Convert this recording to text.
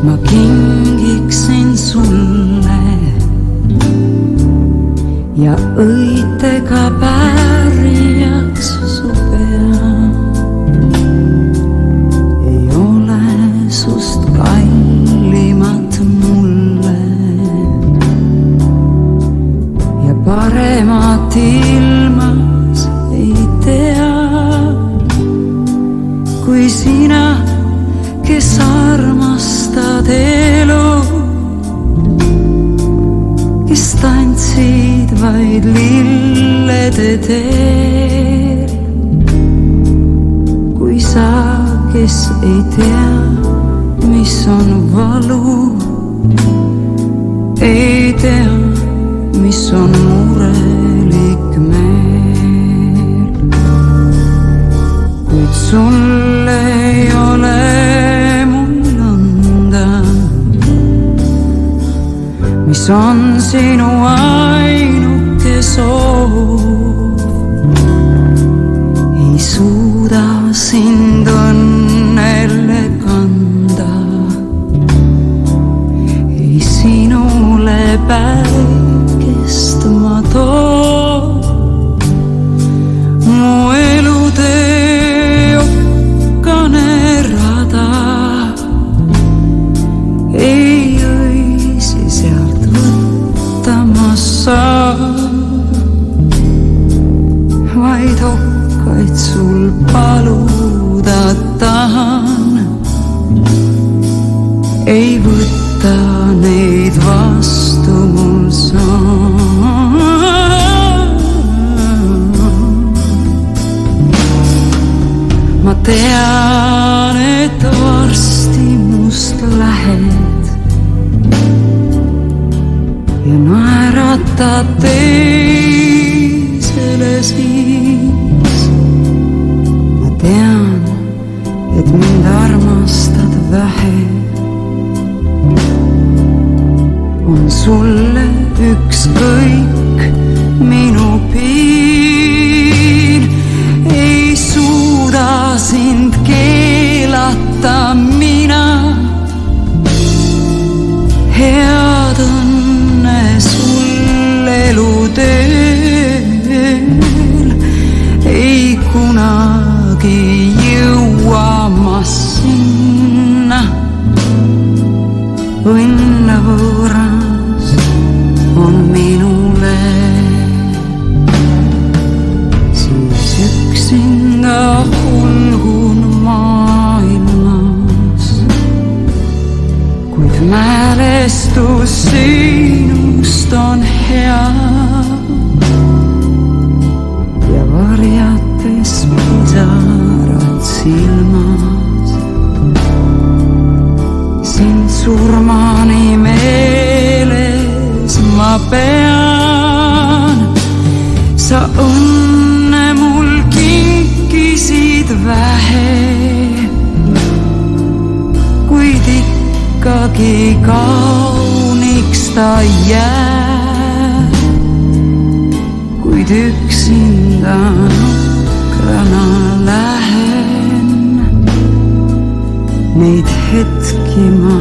ma kingiksin sulle ja õitega pärjaks su pea. Ei ole sust kallimat mulle ja paremat ilmas ei tea kui sina, kes armastad elu, kes tantsid vaid lillede teel. Kui sa, kes ei tea, mis on valu, ei tea, mis on murelik meel. Kuid sul ei ole mul anda, mis on sinu ainuke soov. Ei suuda sind õnnele kanda, ei sinule päikest ma too. Mu elutee okkane rada ei õisi sealt võtta ma saa, vaid okkaid sul paluda tahan. Ei võta neid vastu mul saa. Ma tean, et varsti must lähed ja naeratad teisele siis. Ma tean, et mind armastad vähe, on sulle ükskõik minu piin. Ei suuda sind keelata mina, head õnne sul eluteel. Ei kunagi jõua ma sinna, õnne võõras on minule. Siis üksinda hulgun maailmas, kuid mälestus sinust on hea. Ja varjates pisarad silmas, sind surmani meeles ma pean. Sa õnne mul kinkisid vähe, kuid ikkagi kauniks ta jääb. Kuid üksinda nukrana lähen, neid hetki ma